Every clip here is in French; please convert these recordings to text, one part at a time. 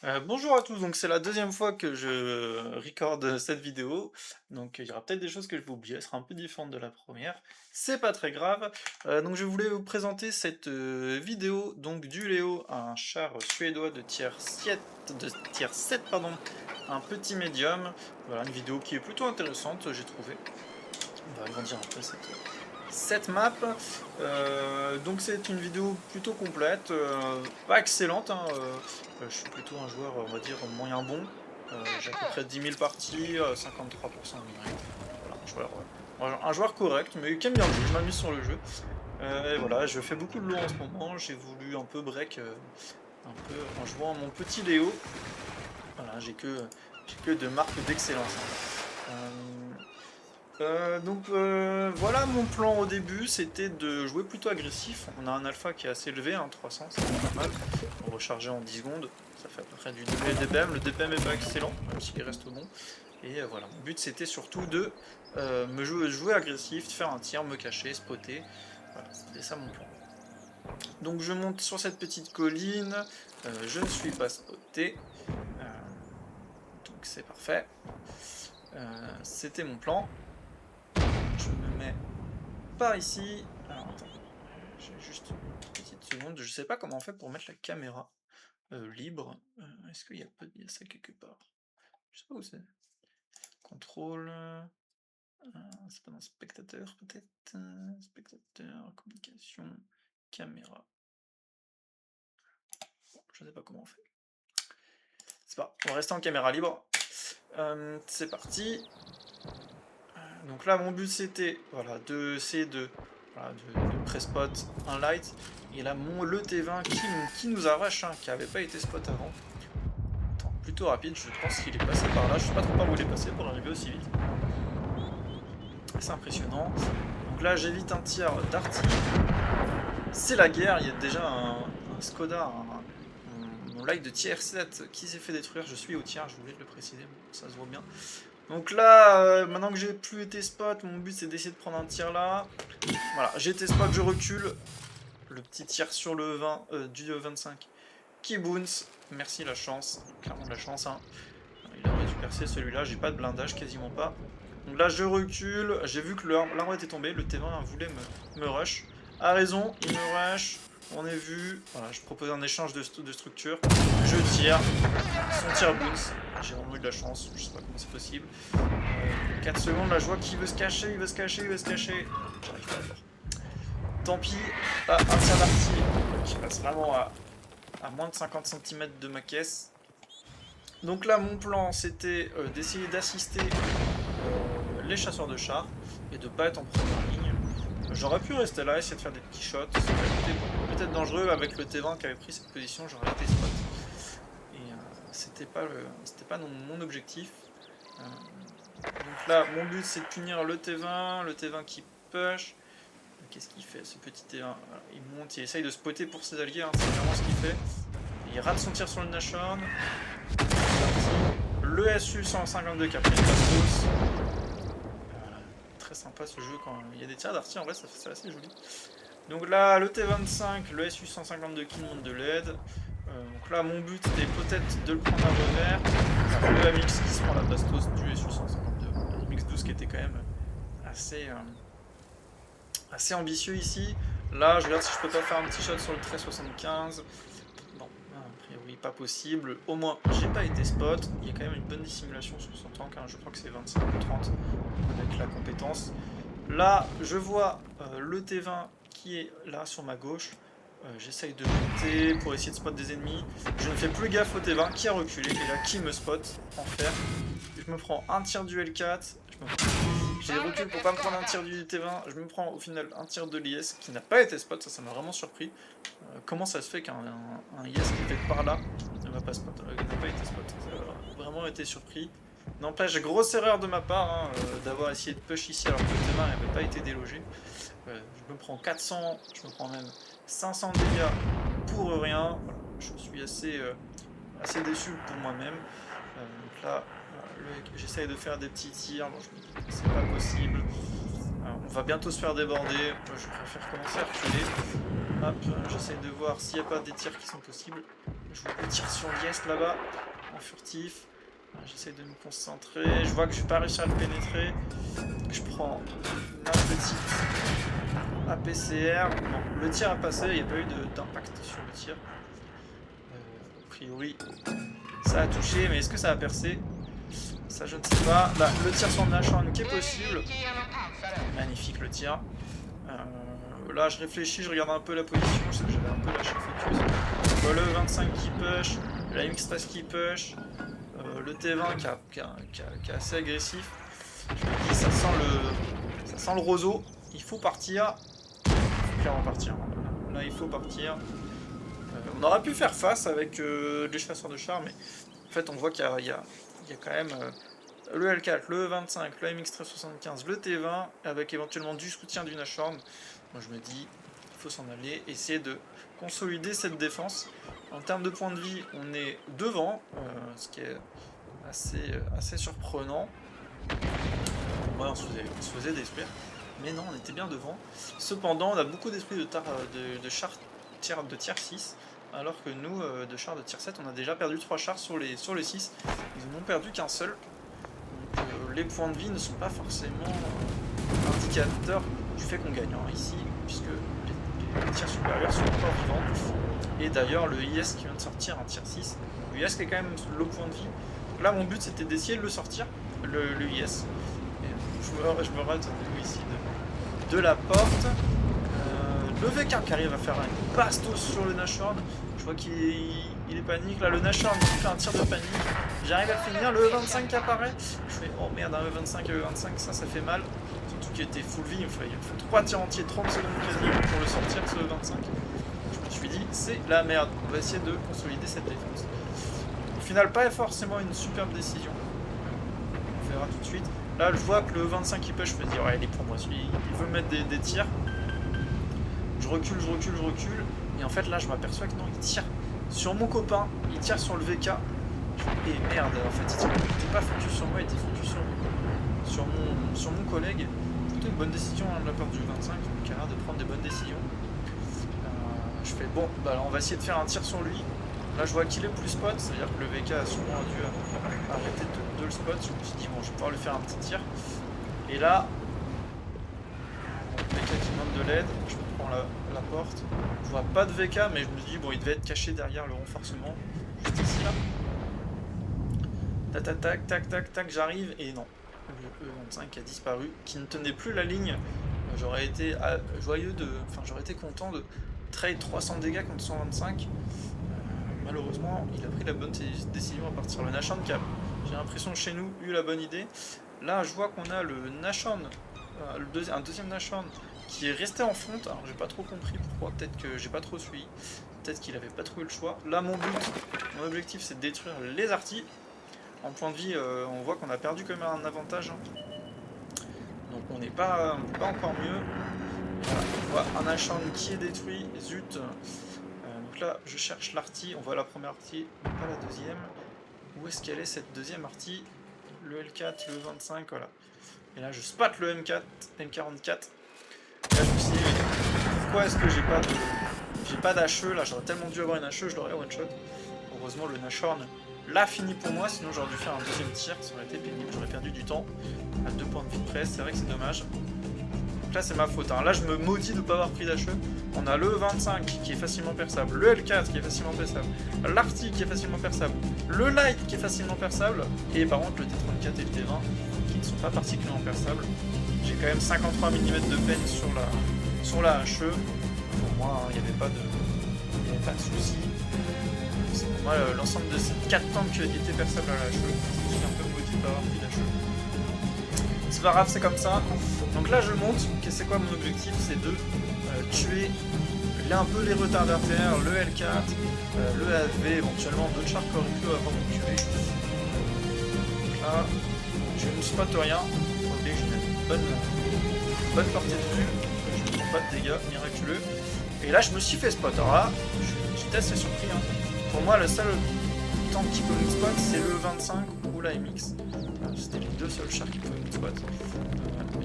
Bonjour à tous, donc c'est la deuxième fois que je record cette vidéo, donc il y aura peut-être des choses que je vais oublier, elle sera un peu différente de la première, c'est pas très grave. Donc je voulais vous présenter cette vidéo donc du Léo, un char suédois de tiers 7 pardon, un petit médium, voilà une vidéo qui est plutôt intéressante j'ai trouvé. On va agrandir un peu cette map. Donc c'est une vidéo plutôt complète, pas excellente, hein, je suis plutôt un joueur, on va dire, moyen bon. J'ai à peu près 10 000 parties, 53% de win rate. Voilà, un joueur correct, mais qui aime bien le jeu, je m'amuse sur le jeu. Et voilà, je fais beaucoup de low en ce moment, j'ai voulu un peu break, un peu en jouant mon petit Léo. Voilà, j'ai que de marques d'excellence, hein. Voilà mon plan au début, c'était de jouer plutôt agressif. On a un alpha qui est assez élevé, hein, 300, c'est pas mal. Pour recharger en 10 secondes, ça fait à peu près du double DPM. Le DPM est pas excellent, même s'il reste bon. Et voilà, mon but c'était surtout de jouer agressif, de faire un tir, me cacher, spotter. Voilà, c'était ça mon plan. Donc je monte sur cette petite colline, je ne suis pas spoté. Euh, donc c'est parfait. C'était mon plan. Je me mets par ici. Alors attends, j'ai juste une petite seconde. Je sais pas comment on fait pour mettre la caméra libre. Est-ce qu'il y a ça quelque part? Je sais pas où c'est. Contrôle. C'est pas dans spectateur peut-être. Spectateur, communication, caméra. Bon, je sais pas comment on fait. C'est pas. On va rester en caméra libre. C'est parti. Donc là, mon but c'était voilà, d'essayer de pré-spot un light. Et là, le T20 qui nous arrache, hein, qui avait pas été spot avant. Attends, plutôt rapide, je pense qu'il est passé par là. Je sais pas trop par où il est passé pour arriver aussi vite. C'est impressionnant. Donc là, j'évite un tir d'arty. C'est la guerre, il y a déjà un Skoda, mon light de tier 7 qui s'est fait détruire. Je suis au tiers, je voulais le préciser, ça se voit bien. Donc là, maintenant que j'ai plus été spot, mon but c'est d'essayer de prendre un tir là. Voilà, j'ai été spot, je recule. Le petit tir sur le 20, du 25 qui bounce. Merci la chance, clairement de la chance, hein. Il aurait dû percer celui-là, j'ai pas de blindage, quasiment pas. Donc là je recule, j'ai vu que l'arbre était tombé, le T20 voulait me rush. A raison, il me rush, on est vu. Voilà, je propose un échange de structure. Je tire, son tir bounce. J'ai vraiment eu de la chance, je sais pas comment c'est possible. 4 secondes, là je vois qu'il veut se cacher, il veut se cacher, il veut se cacher. J'arrive pas à le voir. Tant pis, un tir d'arty qui passe vraiment à moins de 50 cm de ma caisse. Donc là mon plan c'était d'essayer d'assister les chasseurs de chars et de pas être en première ligne. J'aurais pu rester là, essayer de faire des petits shots, ça aurait été peut-être dangereux avec le T20 qui avait pris cette position, j'aurais été spot. Et c'était pas mon objectif. Donc là, mon but c'est de punir le T20 qui push. Qu'est-ce qu'il fait ce petit T20? Il monte, il essaye de spotter pour ses alliés, hein, c'est vraiment ce qu'il fait. Il rate son tir sur le Nashorn. Le SU 152 qui a pris le Bastos. Très sympa ce jeu quand il y a des tirs d'arty, en vrai c'est assez joli. Donc là, le T25, le SU 152 qui monte de l'aide. Donc là, mon but était peut-être de le prendre à revers. Le MX qui se prend la Bastos du SU 152. Le MX 12 qui était quand même assez ambitieux ici. Là, je regarde si je peux pas faire un petit shot sur le 1375. Bon, a priori pas possible. Au moins, j'ai pas été spot. Il y a quand même une bonne dissimulation sur son tank, hein. Je crois que c'est 25 ou 30 avec la compétence. Là, je vois le T20 qui est là sur ma gauche. J'essaye de monter pour essayer de spot des ennemis. Je ne fais plus gaffe au T20 qui a reculé. Et là, qui me spot? Enfer. Je me prends un tir du L4. J'ai recul pour pas me prendre un tir du T20. Je me prends au final un tir de l'IS qui n'a pas été spot. Ça m'a vraiment surpris. Comment ça se fait qu'un IS qui est par là ne va pas spot, n'a pas été spot? Ça a vraiment été surpris. N'empêche, grosse erreur de ma part, hein, d'avoir essayé de push ici alors que le T20 n'avait pas été délogé. Je me prends 400, je me prends même 500 dégâts pour rien. Voilà, je suis assez déçu pour moi-même. Donc là, j'essaye de faire des petits tirs. Bon, je me dis que c'est pas possible. On va bientôt se faire déborder. Je préfère commencer à reculer. Hop, j'essaie de voir s'il n'y a pas des tirs qui sont possibles. Je vois le tir sur l'IS là-bas, en furtif. J'essaie de me concentrer. Je vois que je vais pas réussir à le pénétrer. Je prends ma petite APCR. Bon, le tir a passé, il n'y a pas eu d'impact sur le tir. A priori, ça a touché, mais est-ce que ça a percé? Ça, je ne sais pas. Là, le tir sur le Nashorn qui est possible. Magnifique le tir. Là, je réfléchis, je regarde un peu la position. Je sais que j'avais un peu lâché focus. Le 25 qui push, la MX-13 qui push, le T20 qui est assez agressif. Je me dis, ça sent le roseau. Il faut partir. Il faut clairement partir. Là, il faut partir. On aurait pu faire face avec les chasseurs de chars, mais en fait, on voit qu'il y a quand même le L4, le 25, le MX-1375, le T20, avec éventuellement du soutien du Nashorn. Moi, je me dis, il faut s'en aller, essayer de consolider cette défense. En termes de points de vie, on est devant, ce qui est assez surprenant. Ouais, on se faisait détruire, mais non, on était bien devant. Cependant, on a beaucoup d'esprit de chars de tier 6, alors que nous, de chars de tier 7, on a déjà perdu 3 chars sur les 6. Ils n'ont perdu qu'un seul. Donc les points de vie ne sont pas forcément indicateurs du fait qu'on gagne ici, puisque les tiers supérieurs sont encore vivants. Et d'ailleurs, le IS qui vient de sortir, un tier 6, le IS qui est quand même le point de vie. Là, mon but c'était d'essayer de le sortir, le IS. Et je me rate ici de la porte. Le V4 qui arrive à faire une bastos sur le Nashorn. Je vois qu'il est panique. Là, le Nashorn qui fait un tir de panique. J'arrive à le finir. Le E25 qui apparaît. Je fais oh merde, un E25 et E25, ça fait mal. Surtout qu'il était full vie. Il me faut 3 tirs entiers, 30 secondes quasi pour le sortir, ce E25. Je me suis dit, c'est la merde. On va essayer de consolider cette défense. Au final, pas forcément une superbe décision. On verra tout de suite. Là, je vois que le E25 qui push, je me dis, ouais, il est pour moi. Il veut mettre des tirs. Je recule, et en fait là je m'aperçois que non, il tire sur mon copain, il tire sur le VK, et merde, en fait il était pas focus sur moi, il était focus sur mon collègue. Plutôt une bonne décision de la part du 25, qui a l'air de prendre des bonnes décisions. Je fais bon, bah alors on va essayer de faire un tir sur lui. Là je vois qu'il est plus spot, c'est-à-dire que le VK a sûrement dû arrêter de le spot. Je me suis dit bon, je vais pouvoir lui faire un petit tir. Et là, le VK qui demande de l'aide, je prends la porte. Je vois pas de VK, mais je me dis bon, il devait être caché derrière le renforcement. Juste ici là. Tac, j'arrive et non. Le E25 a disparu, qui ne tenait plus la ligne. J'aurais été j'aurais été content de trade 300 dégâts contre 125. Malheureusement, il a pris la bonne décision à partir. Le Nashorn qui a, j'ai l'impression chez nous, eu la bonne idée. Là, je vois qu'on a le Nashorn, un deuxième Nashorn qui est resté en front. Alors, j'ai pas trop compris pourquoi. Peut-être que j'ai pas trop suivi. Peut-être qu'il avait pas trouvé le choix. Là, mon objectif, c'est de détruire les artis. En point de vie, on voit qu'on a perdu quand même un avantage. Donc, on n'est pas encore mieux. Voilà, on voit un Nashorn qui est détruit. Zut. Donc là, je cherche l'artie. On voit la première artie, mais pas la deuxième. Où est-ce qu'elle est cette deuxième artie? Le L4, le 25, voilà. Et là, je spot le M4, M44. Et là, je me suis dit, pourquoi est-ce que j'ai pas d'HE? Là, j'aurais tellement dû avoir une HE, je l'aurais one shot. Heureusement, le Nashorn l'a fini pour moi, sinon j'aurais dû faire un deuxième tir, ça aurait été pénible, j'aurais perdu du temps à 2 points de vie près, c'est vrai que c'est dommage. Donc là, c'est ma faute. Hein. Là, je me maudis de ne pas avoir pris d'HE. On a le 25 qui est facilement perçable, le L4 qui est facilement perçable, l'Arty qui est facilement perçable, le Light qui est facilement perçable, et par contre le T34 et le T20 qui ne sont pas particulièrement perçables. J'ai quand même 53 mm de peine sur la HE. Pour moi, il n'y avait pas de souci. Pour moi, l'ensemble de ces 4 tanks étaient perçables à la HE. Je suis un peu maudit de ne pas avoir pris d'HE. C'est pas grave, c'est comme ça. Donc là, je monte. C'est quoi mon objectif? C'est de tuer un peu les retardataires, le L4, le AV, éventuellement d'autres chars corrupeux avant de me tuer. Donc là, je ne spot rien. Ok, j'ai une bonne portée de vue. Je ne prends pas de dégâts miraculeux. Et là, je me suis fait spot. Alors là, j'étais assez surpris. Hein. Pour moi, le seul tank qui peut me spot, c'est le 25 ou la MX. C'était les deux seuls chars qui pouvaient me spot.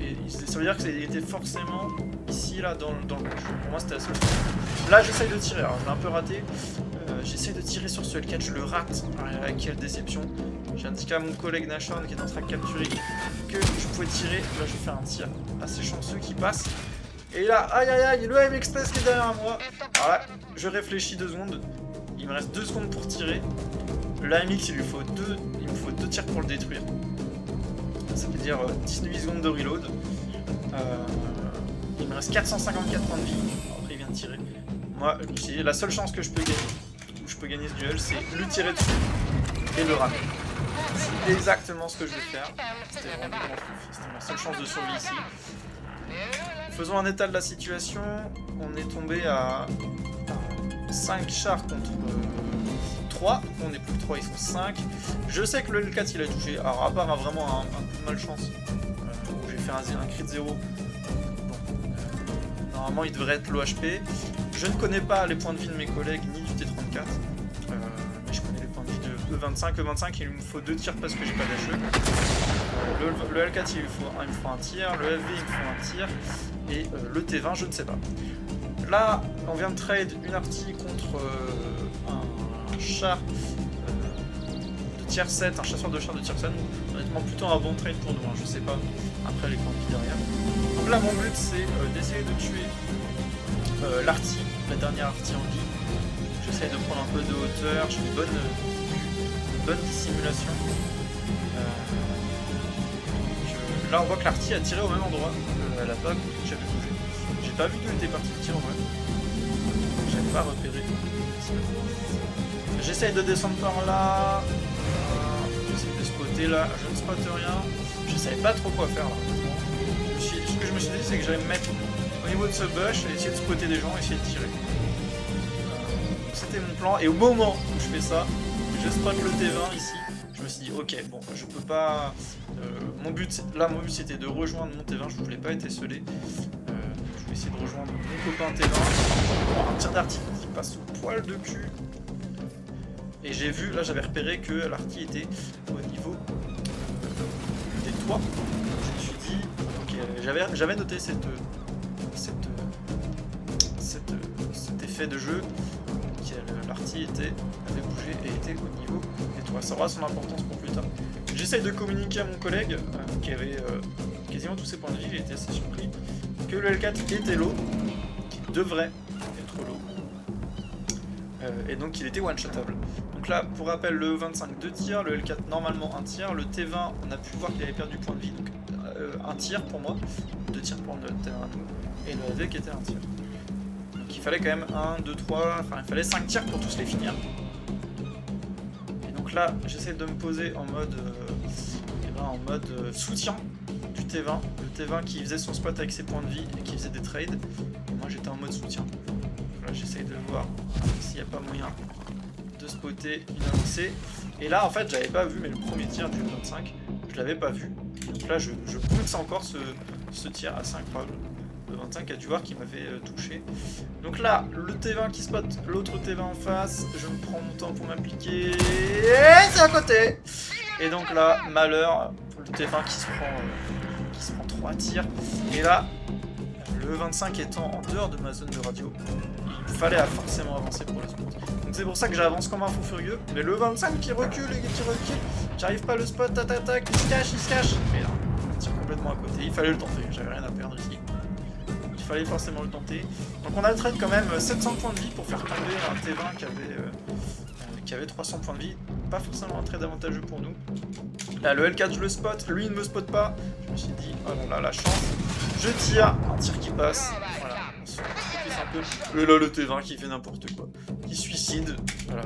Et ça veut dire qu'il était forcément ici, là, dans le bush. Pour moi, c'était la seule chose. Là, j'essaye de tirer. Alors, je l'ai un peu raté. J'essaye de tirer sur ce Hellcat, je le rate. Quelle déception. J'ai indiqué à mon collègue Nashorn qui est en train de capturer que je pouvais tirer. Là, je vais faire un tir assez chanceux qui passe. Et là, aïe aïe aïe, le AM Express qui est derrière moi. Alors là, je réfléchis 2 secondes. Il me reste 2 secondes pour tirer. Le AMX, il me faut 2 tirs pour le détruire. Ça veut dire 18 secondes de reload. Il me reste 454 points de vie. Après, il vient de tirer. Moi, la seule chance que je peux gagner, où je peux gagner ce duel, c'est lui tirer dessus et le ramener. C'est exactement ce que je vais faire. C'était vraiment ma seule chance de survie ici. Faisons un état de la situation. On est tombé à 5 chars contre 3. On n'est plus que 3, ils sont 5. Je sais que le L4 il a touché. Alors à part vraiment un coup de malchance, où j'ai fait un crit 0. Bon, normalement il devrait être l'OHP. Je ne connais pas les points de vie de mes collègues ni du T34. Mais je connais les points de vie de E25. E25 il me faut 2 tirs parce que j'ai pas d'HE. Le L4 il me faut un tir. Le FV il me faut un tir. Et le T20 je ne sais pas. Là on vient de trade une artille contre un char de tier 7, un chasseur de char de tier 7. Honnêtement plutôt un bon trade pour nous, hein, je sais pas après les points de vie derrière. Donc là mon but c'est d'essayer de tuer l'artille, la dernière artille en vie. J'essaie de prendre un peu de hauteur, j'ai une bonne dissimulation. Là on voit que l'artille a tiré au même endroit, elle a pas bougé, j'avais bougé. J'ai pas vu d'où était parti le tir en vrai. J'avais pas repéré. J'essaye de descendre par là. J'essaye de spotter là, je ne spotte rien. Je savais pas trop quoi faire là. Ce que je me suis dit c'est que j'allais me mettre au niveau de ce bush et essayer de spotter des gens et essayer de tirer. C'était mon plan et au moment où je fais ça, je spot le T20 ici. Je me suis dit ok bon je peux pas. Mon but c'était de rejoindre mon T20, je voulais pas être esselé. Je vais essayer de rejoindre mon copain T20. Un tir d'artille qui passe au poil de cul. Et j'ai vu, là j'avais repéré que l'artille était au niveau des toits. Je me suis dit, ok, j'avais noté cet effet de jeu. L'artille avait bougé et était au niveau des toits. Ça aura son importance pour plus tard. J'essaye de communiquer à mon collègue qui avait quasiment tous ses points de vie, j'ai été assez surpris, que le L4 était low, qu'il devrait être low, et donc il était one-shotable. Donc là, pour rappel, le 25 2 tirs, le L4 normalement 1 tir, le T20 on a pu voir qu'il avait perdu point de vie, donc 1 tir pour moi, 2 tirs pour le T20 à nous, et le AV qui était 1 tir. Donc il fallait quand même 1, 2, 3, enfin il fallait 5 tirs pour tous les finir. Et donc là, j'essaie de me poser en mode, soutien du T20, le T20 qui faisait son spot avec ses points de vie et qui faisait des trades, et moi j'étais en mode soutien. Là j'essaye de voir s'il n'y a pas moyen de spotter une avancée. Et là en fait j'avais pas vu, mais le premier tir du 25, je l'avais pas vu. Donc là je pousse encore ce tir assez incroyable. Le 25 a dû voir qu'il m'avait touché. Donc là, le T20 qui spot l'autre T20 en face, je me prends mon temps pour m'appliquer. Et c'est à côté. Et donc là, malheur, le T20 qui se prend 3 tirs. Et là, le 25 étant en dehors de ma zone de radio, il fallait forcément avancer pour le spot. Donc c'est pour ça que j'avance comme un fou furieux. Mais le 25 qui recule et qui recule, j'arrive pas à le spot, tac, il se cache. Mais là, il tire complètement à côté. Il fallait le tenter, j'avais rien à perdre ici. Il fallait forcément le tenter. Donc on a le trade quand même 700 points de vie pour faire tomber un T20 qui avait 300 points de vie. Pas forcément un trade avantageux pour nous. Là le L4 je le spot, lui il ne me spot pas. Je me suis dit oh là là la chance. Je tire, un tir qui passe. Voilà, on se focus un peu. Et là le T20 qui fait n'importe quoi. Qui suicide. Voilà.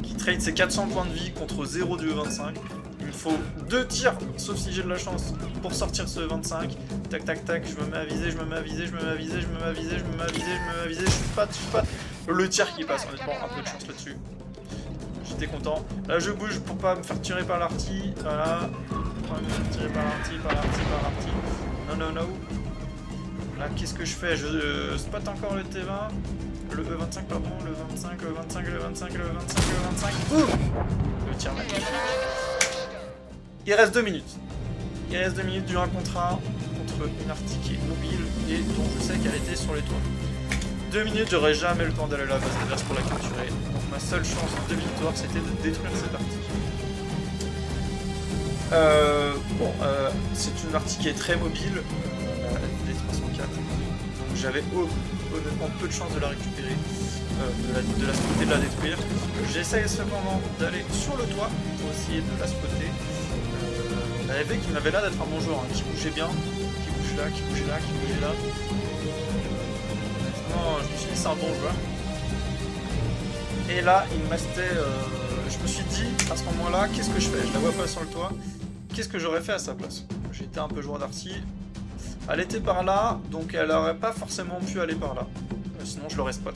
Qui trade ses 400 points de vie contre 0 du E25. Il me faut 2 tirs, sauf si j'ai de la chance, pour sortir ce 25. Tac, je me mets à viser, je suis pas. Le tir qui passe, honnêtement, un peu de chance là-dessus. J'étais content. Là, je bouge pour pas me faire tirer par l'artille. Voilà. Pas me faire tirer par l'artille. Non. Là, qu'est-ce que je fais? Je spot encore le T20. Le E25, pardon. Le 25. Boum! Le tir magnifique. Il reste 2 minutes. Du 1 contre 1 contre une artie qui est mobile et dont je sais qu'elle était sur les toits. 2 minutes, j'aurais jamais le temps d'aller à la base adverse pour la capturer. Donc ma seule chance de victoire, c'était de détruire cette artie. C'est une artie qui est très mobile, la FV304. Donc j'avais honnêtement peu de chance de la récupérer, de la spotter, de la détruire. J'essaye cependant d'aller sur le toit pour essayer de la spotter. La FV qui m'avait l'air d'être un bon joueur, hein, qui bougeait bien, qui bouge là, qui bougeait là, qui bougeait là. Honnêtement, je me suis dit c'est un bon joueur. Et là, il me restait... je me suis dit, à ce moment-là, qu'est-ce que je fais? Je la vois pas sur le toit. Qu'est-ce que j'aurais fait à sa place? J'étais un peu joueur d'artie. Elle était par là, donc elle aurait pas forcément pu aller par là. Sinon, je l'aurais spot.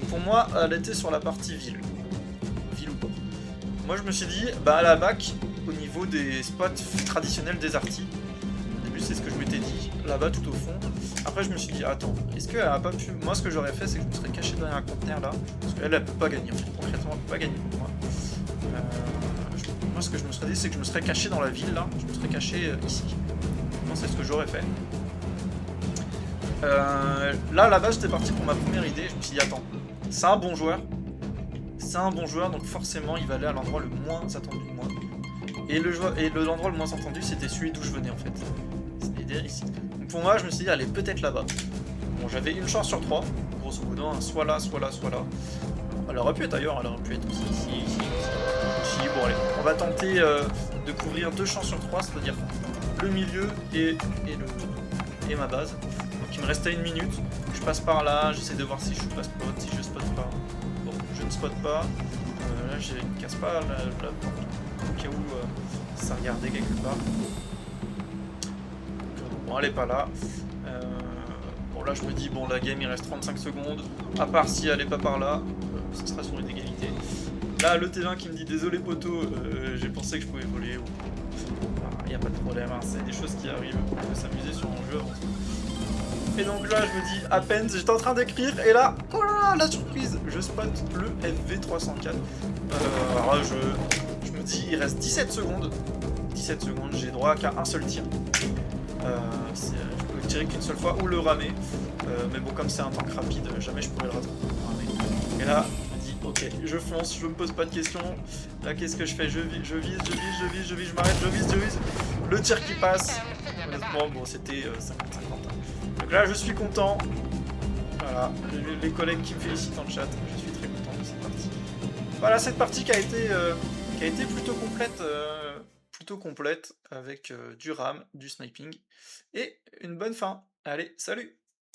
Pour moi, elle était sur la partie ville. Ville ou port. Moi, je me suis dit, bah à la back, au niveau des spots traditionnels des arties. Au début, c'est ce que je m'étais dit. Là-bas, tout au fond. Après, je me suis dit, attends, est-ce qu'elle a pas pu... Moi, ce que j'aurais fait, c'est que je me serais caché derrière un conteneur là. Parce qu'elle, elle peut pas gagner. En fait, concrètement, elle peut pas gagner pour moi. Moi, ce que je me serais dit, c'est que je me serais caché dans la ville là. Je me serais caché ici. Moi, c'est ce que j'aurais fait. Là, là-bas, j'étais parti pour ma première idée. Je me suis dit, attends, c'est un bon joueur. C'est un bon joueur, donc forcément, il va aller à l'endroit le moins attendu de moi. Et l'endroit le moins entendu, c'était celui d'où je venais en fait. C'est-à-dire ici. Donc pour moi, je me suis dit, allez, peut-être là-bas. Bon, j'avais une chance sur 3, grosso modo, hein, soit là, soit là, soit là. Elle aurait pu être ailleurs, elle aurait pu être aussi ici, ici, ici. Bon, allez, on va tenter de couvrir 2 chances sur 3, c'est-à-dire le milieu et ma base. Donc il me restait 1 minute. Je passe par là, j'essaie de voir si je pas spot, si je spot pas. Bon, je ne spot pas. Là, je ne casse pas la porte. Au cas où ça regardait quelque part. Bon, elle est pas là. Bon, là, je me dis, bon, la game, il reste 35 secondes. À part si elle est pas par là, ça sera sur une égalité. Là, le T20 qui me dit, désolé poteau, j'ai pensé que je pouvais voler. Il n'y a pas de problème, hein, c'est des choses qui arrivent. On peut s'amuser sur un jeu avant tout. Et donc là, je me dis, à peine, j'étais en train d'écrire, et là, oh là là, la surprise, je spot le FV304. Alors là, je me dis, il reste 17 secondes. 17 secondes, j'ai droit qu'à un seul tir. Je peux le tirer qu'une seule fois ou le ramer. Mais bon, comme c'est un tank rapide, jamais je pourrais le ramer. Et là, je me dis, ok, je fonce, je me pose pas de questions. Là, qu'est-ce que je fais? Je vise, je m'arrête, je vise. Le tir qui passe. Honnêtement, bon, c'était 50-50. Donc là, je suis content. Voilà, les collègues qui me félicitent en chat, je suis très content de cette partie. Voilà, cette partie qui a été plutôt complète avec du ram, du sniping et une bonne fin. Allez, salut!